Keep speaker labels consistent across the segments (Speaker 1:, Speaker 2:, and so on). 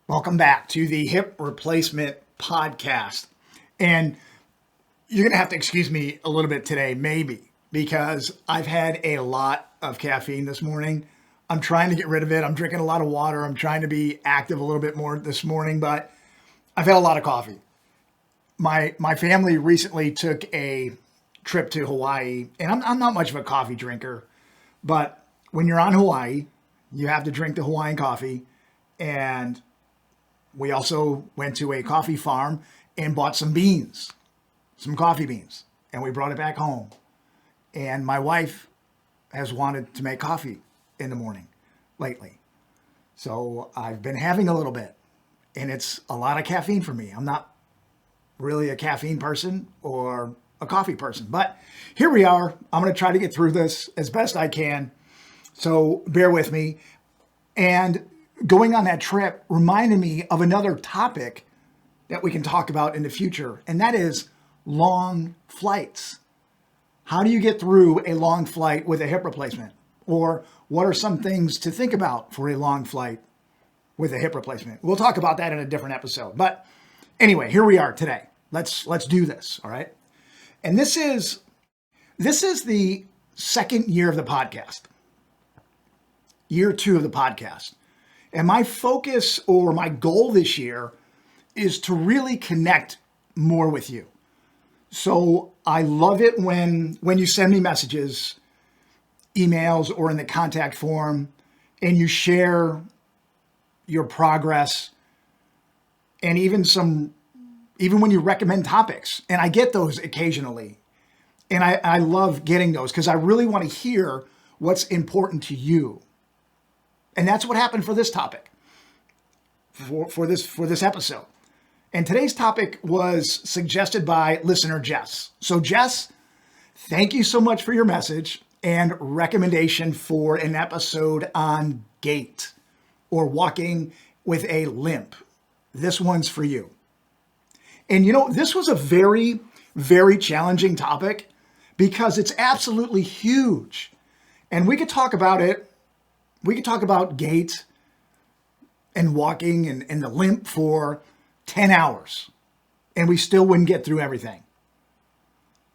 Speaker 1: Welcome back to the Hip Replacement Podcast. And you're going to have to excuse me a little bit today, maybe, because I've had a lot of caffeine this morning. I'm trying to get rid of it. I'm drinking a lot of water. I'm trying to be active a little bit more this morning, but I've had a lot of coffee. My family recently took a trip to Hawaii, and I'm not much of a coffee drinker, but when you're on Hawaii, you have to drink the Hawaiian coffee. And we also went to a coffee farm and bought some beans, some coffee beans, and we brought it back home. And my wife has wanted to make coffee in the morning lately. So I've been having a little bit, and it's a lot of caffeine for me. I'm not really a caffeine person or a coffee person, but here we are. I'm going to try to get through this as best I can. So bear with me. And going on that trip reminded me of another topic that we can talk about in the future, and that is long flights. How do you get through a long flight with a hip replacement? Or what are some things to think about for a long flight with a hip replacement? We'll talk about that in a different episode. But anyway, here we are today. Let's do this, all right? And this is the second year of the podcast. Year 2 of the podcast. And my focus or my goal this year is to really connect more with you. So I love it when you send me messages, emails, or in the contact form, and you share your progress, and even when you recommend topics. And I get those occasionally. And I love getting those because I really want to hear what's important to you. And that's what happened for this topic, for this episode. And today's topic was suggested by listener Jess. So Jess, thank you so much for your message and recommendation for an episode on Gait, or walking with a limp. This one's for you. And this was a very, very challenging topic because it's absolutely huge. And we could talk about it. We could talk about Gait and walking and the limp for 10 hours, and we still wouldn't get through everything.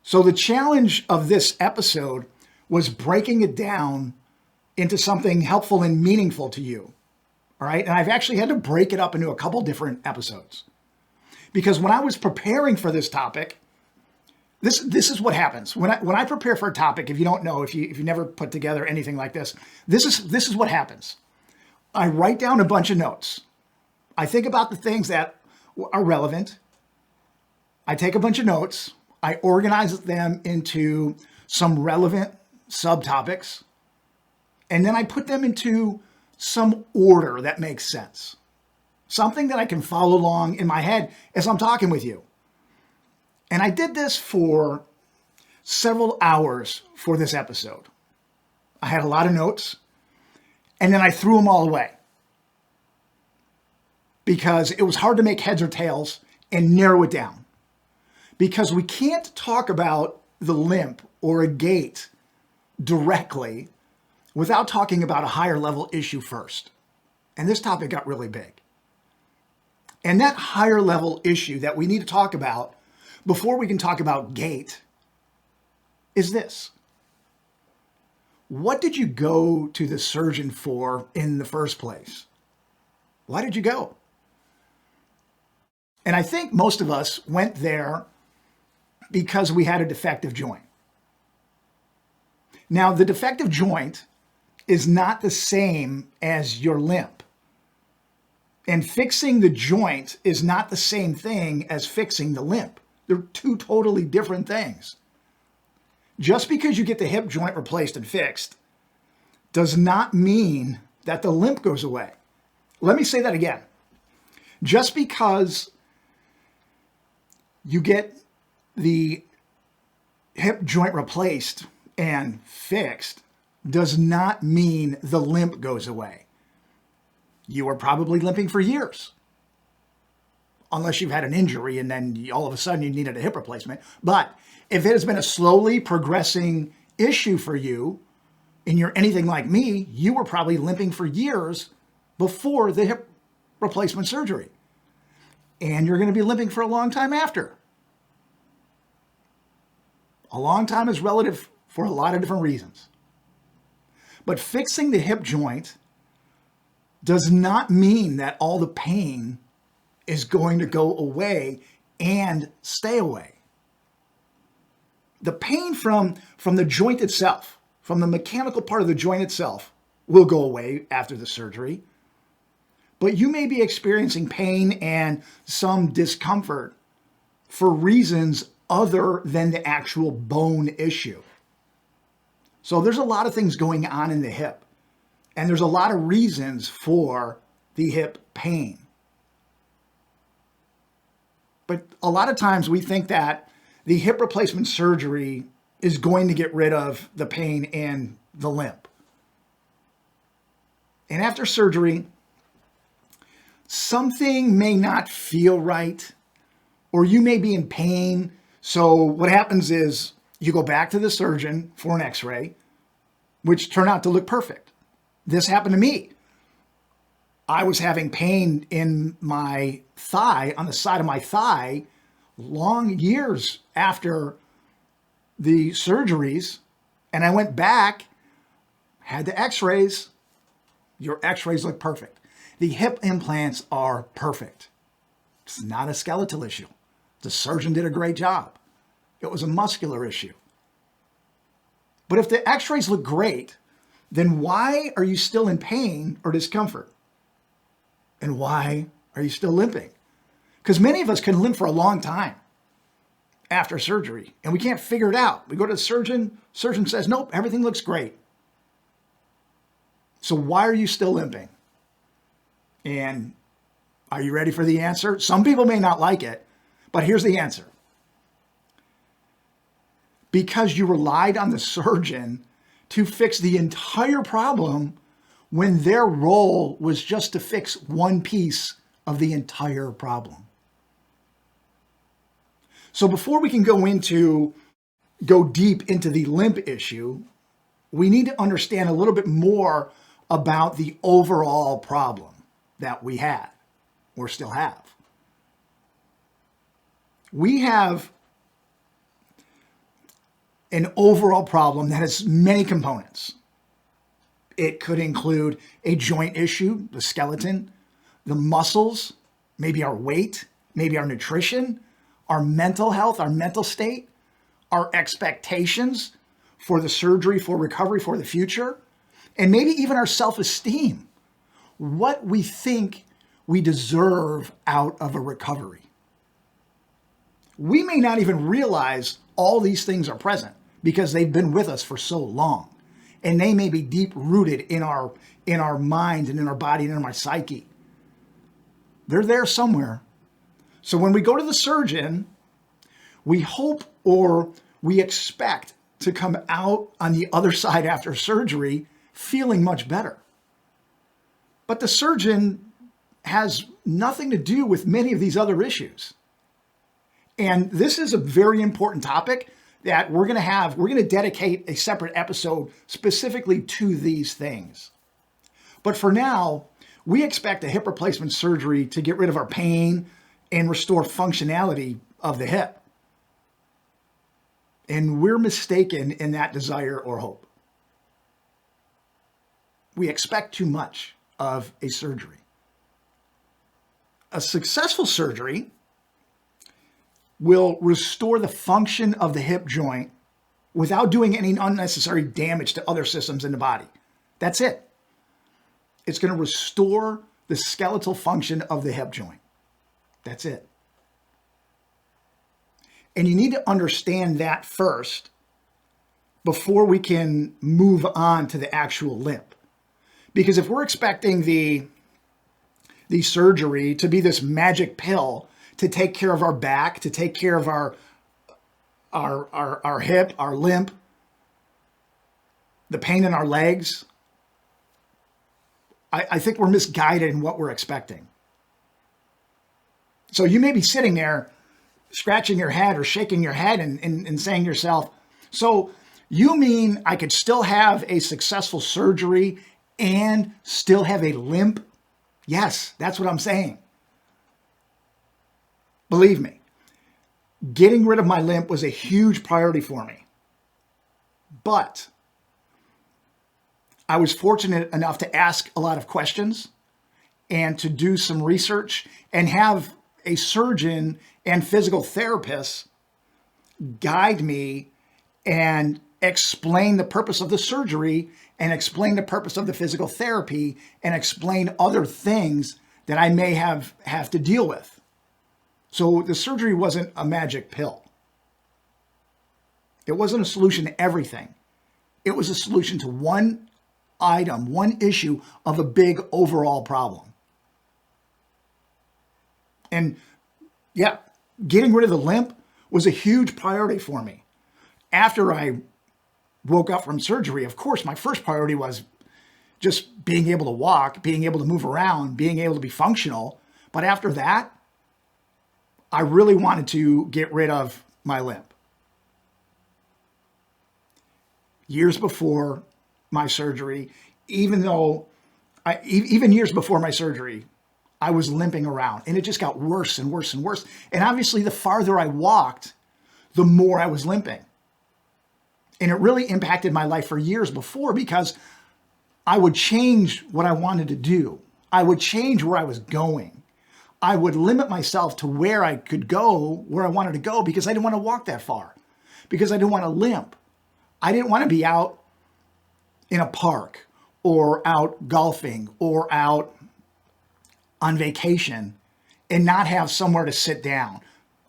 Speaker 1: So the challenge of this episode was breaking it down into something helpful and meaningful to you. All right. And I've actually had to break it up into a couple different episodes because when I was preparing for this topic, this is what happens. When I prepare for a topic, if you don't know, if you never put together anything like this is what happens. I write down a bunch of notes. I think about the things that are relevant. I take a bunch of notes. I organize them into some relevant subtopics. And then I put them into some order that makes sense. Something that I can follow along in my head as I'm talking with you. And I did this for several hours for this episode. I had a lot of notes, and then I threw them all away because it was hard to make heads or tails and narrow it down. Because we can't talk about the limp or a gait directly without talking about a higher level issue first. And this topic got really big. And that higher level issue that we need to talk about before we can talk about Gait is this. What did you go to the surgeon for in the first place? Why did you go? And I think most of us went there because we had a defective joint. Now, the defective joint is not the same as your limp. And fixing the joint is not the same thing as fixing the limp. They're two totally different things. Just because you get the hip joint replaced and fixed does not mean that the limp goes away. Let me say that again. Just because you get the hip joint replaced and fixed does not mean the limp goes away. You were probably limping for years, unless you've had an injury and then all of a sudden you needed a hip replacement. But if it has been a slowly progressing issue for you and you're anything like me, you were probably limping for years before the hip replacement surgery. And you're going to be limping for a long time after. A long time is relative for a lot of different reasons. But fixing the hip joint does not mean that all the pain is going to go away and stay away. The pain from the joint itself, from the mechanical part of the joint itself, will go away after the surgery. But you may be experiencing pain and some discomfort for reasons other than the actual bone issue. So there's a lot of things going on in the hip, and there's a lot of reasons for the hip pain. But a lot of times we think that the hip replacement surgery is going to get rid of the pain and the limp. And after surgery, something may not feel right, or you may be in pain. So what happens is you go back to the surgeon for an x-ray, which turned out to look perfect. This happened to me. I was having pain in my thigh, on the side of my thigh, long years after the surgeries. And I went back, had the x-rays. Your x-rays look perfect. The hip implants are perfect. It's not a skeletal issue. The surgeon did a great job. It was a muscular issue. But if the x-rays look great, then why are you still in pain or discomfort? And why are you still limping? Because many of us can limp for a long time after surgery, and we can't figure it out. We go to the surgeon says, nope, everything looks great. So why are you still limping? And are you ready for the answer? Some people may not like it, but here's the answer. Because you relied on the surgeon to fix the entire problem when their role was just to fix one piece of the entire problem. So before we can go deep into the limp issue, we need to understand a little bit more about the overall problem that we had or still have. We have an overall problem that has many components. It could include a joint issue, the skeleton, the muscles, maybe our weight, maybe our nutrition, our mental health, our mental state, our expectations for the surgery, for recovery, for the future, and maybe even our self-esteem, what we think we deserve out of a recovery. We may not even realize all these things are present because they've been with us for so long, and they may be deep rooted in our mind and in our body and in our psyche. They're there somewhere. So when we go to the surgeon, we hope or we expect to come out on the other side after surgery feeling much better. But the surgeon has nothing to do with many of these other issues. And this is a very important topic that we're going to dedicate a separate episode specifically to these things. But for now, we expect a hip replacement surgery to get rid of our pain and restore functionality of the hip. And we're mistaken in that desire or hope. We expect too much of a surgery. A successful surgery will restore the function of the hip joint without doing any unnecessary damage to other systems in the body. That's it. It's going to restore the skeletal function of the hip joint. That's it. And you need to understand that first before we can move on to the actual limp. Because if we're expecting the surgery to be this magic pill to take care of our back, to take care of our hip, our limp, the pain in our legs, I think we're misguided in what we're expecting. So you may be sitting there scratching your head or shaking your head and saying to yourself, so you mean I could still have a successful surgery and still have a limp Yes, that's what I'm saying. Believe me, getting rid of my limp was a huge priority for me. But I was fortunate enough to ask a lot of questions and to do some research and have a surgeon and physical therapist guide me and explain the purpose of the surgery and explain the purpose of the physical therapy and explain other things that I may have to deal with. So the surgery wasn't a magic pill. It wasn't a solution to everything. It was a solution to one item, one issue of a big overall problem. And yeah, getting rid of the limp was a huge priority for me. After I woke up from surgery, of course, my first priority was just being able to walk, being able to move around, being able to be functional. But after that, I really wanted to get rid of my limp. Years before my surgery, even years before my surgery, I was limping around and it just got worse and worse and worse. And obviously the farther I walked, the more I was limping. And it really impacted my life for years before because I would change what I wanted to do. I would change where I was going. I would limit myself to where I could go, where I wanted to go, because I didn't want to walk that far, because I didn't want to limp. I didn't want to be out in a park or out golfing or out on vacation and not have somewhere to sit down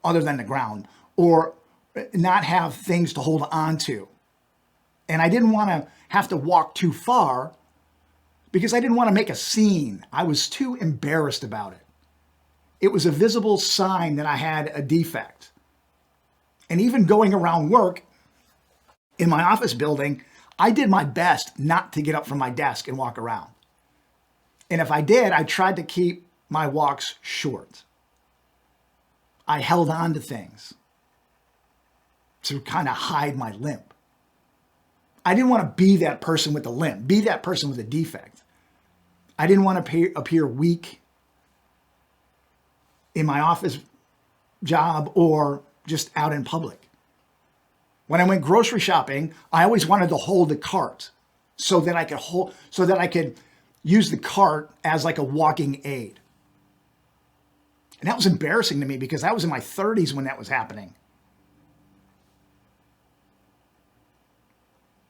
Speaker 1: other than the ground or not have things to hold on to. And I didn't want to have to walk too far because I didn't want to make a scene. I was too embarrassed about it. It was a visible sign that I had a defect. And even going around work in my office building, I did my best not to get up from my desk and walk around. And if I did, I tried to keep my walks short. I held on to things to kind of hide my limp. I didn't want to be that person with the limp, be that person with a defect. I didn't want to appear weak in my office job or just out in public. When I went grocery shopping, I always wanted to hold the cart so that I could use the cart as like a walking aid. And that was embarrassing to me because I was in my 30s when that was happening.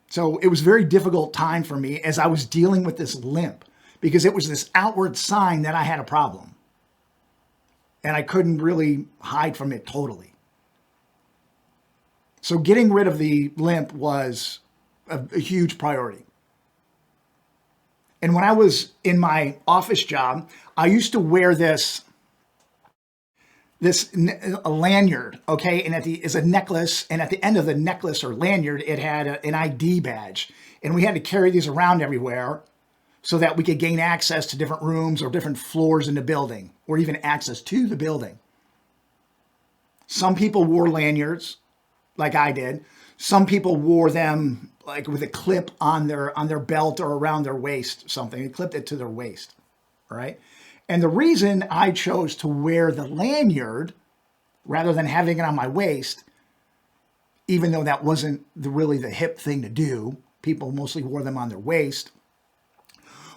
Speaker 1: So it was a very difficult time for me as I was dealing with this limp because it was this outward sign that I had a problem. And I couldn't really hide from it totally. So getting rid of the limp was a huge priority. And when I was in my office job, I used to wear this a lanyard, okay? And is a necklace, and at the end of the necklace or lanyard, it had an ID badge. And we had to carry these around everywhere so that we could gain access to different rooms or different floors in the building, or even access to the building. Some people wore lanyards, like I did. Some people wore them like with a clip on their belt or around their waist, something. They clipped it to their waist, right? And the reason I chose to wear the lanyard rather than having it on my waist, even though that wasn't really the hip thing to do, people mostly wore them on their waist,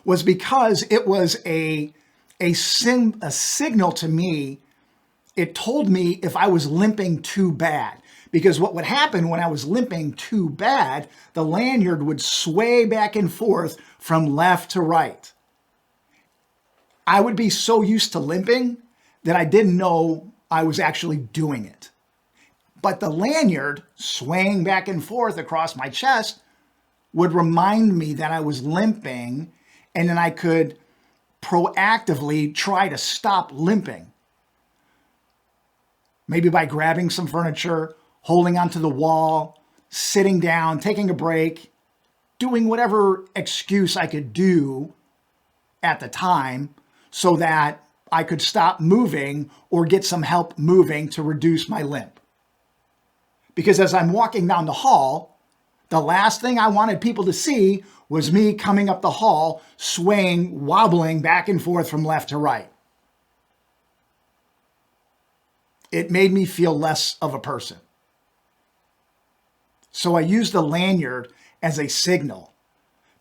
Speaker 1: was because it was a signal to me. It told me if I was limping too bad. Because what would happen when I was limping too bad, the lanyard would sway back and forth from left to right. I would be so used to limping that I didn't know I was actually doing it. But the lanyard swaying back and forth across my chest would remind me that I was limping, and then I could proactively try to stop limping. Maybe by grabbing some furniture, holding onto the wall, sitting down, taking a break, doing whatever excuse I could do at the time so that I could stop moving or get some help moving to reduce my limp. Because as I'm walking down the hall, The last thing I wanted people to see was me coming up the hall, swaying, wobbling back and forth from left to right. It made me feel less of a person. So I used the lanyard as a signal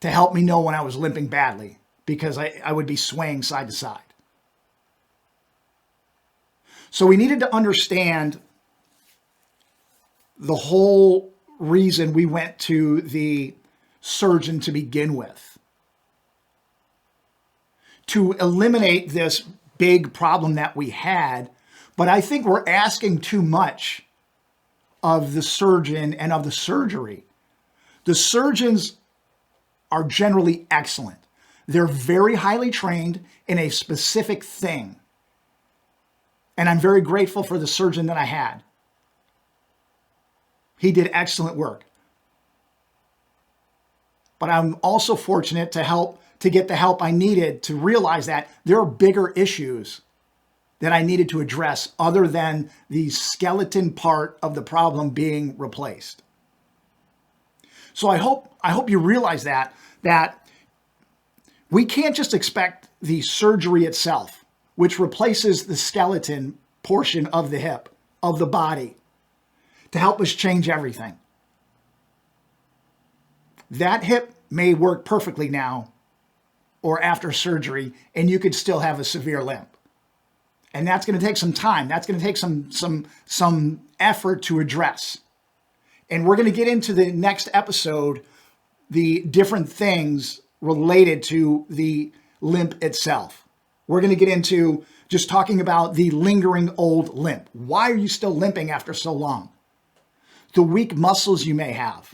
Speaker 1: to help me know when I was limping badly, because I would be swaying side to side. So we needed to understand the whole reason we went to the surgeon to begin with, to eliminate this big problem that we had. But I think we're asking too much of the surgeon and of the surgery. The surgeons are generally excellent. They're very highly trained in a specific thing. And I'm very grateful for the surgeon that I had. He did excellent work. But I'm also fortunate to get the help I needed to realize that there are bigger issues that I needed to address other than the skeleton part of the problem being replaced. So I hope you realize that we can't just expect the surgery itself, which replaces the skeleton portion of the hip, of the body, to help us change everything. That hip may work perfectly now or after surgery, and you could still have a severe limp. And that's going to take some time. That's going to take some effort to address. And we're going to get into the next episode, the different things related to the limp itself. We're going to get into just talking about the lingering old limp. Why are you still limping after so long? The weak muscles you may have.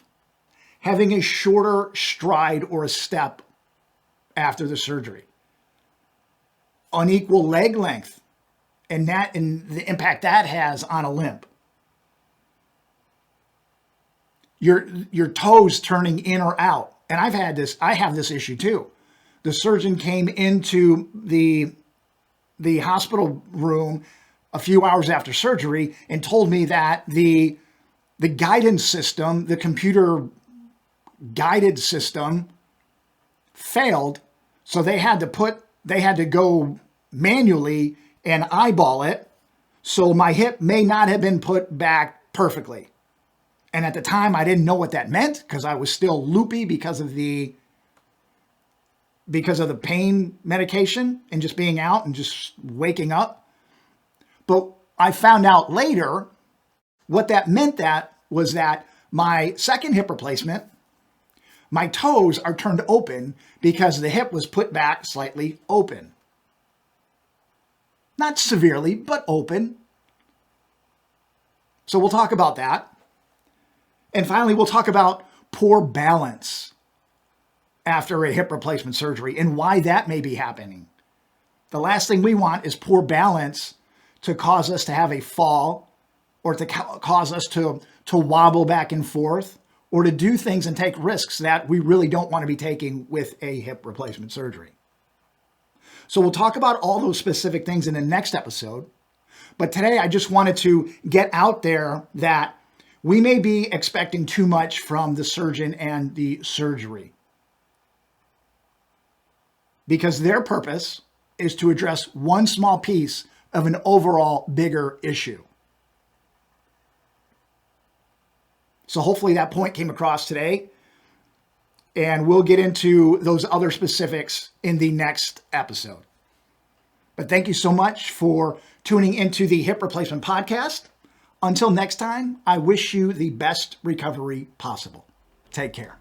Speaker 1: Having a shorter stride or a step after the surgery. Unequal leg length. And the impact that has on a limp. Your toes turning in or out. And I have this issue too. The surgeon came into the hospital room a few hours after surgery and told me that the guidance system, the computer guided system, failed. So they had to go manually and eyeball it, so my hip may not have been put back perfectly. And at the time, I didn't know what that meant because I was still loopy because of the pain medication and just being out and just waking up. But I found out later what that meant was that my second hip replacement, my toes are turned open because the hip was put back slightly open. Not severely, but open. So we'll talk about that. And finally, we'll talk about poor balance after a hip replacement surgery and why that may be happening. The last thing we want is poor balance to cause us to have a fall or to cause us to wobble back and forth or to do things and take risks that we really don't want to be taking with a hip replacement surgery. So we'll talk about all those specific things in the next episode. But today I just wanted to get out there that we may be expecting too much from the surgeon and the surgery, because their purpose is to address one small piece of an overall bigger issue. So hopefully that point came across today. And we'll get into those other specifics in the next episode. But thank you so much for tuning into the Hip Replacement Podcast. Until next time, I wish you the best recovery possible. Take care.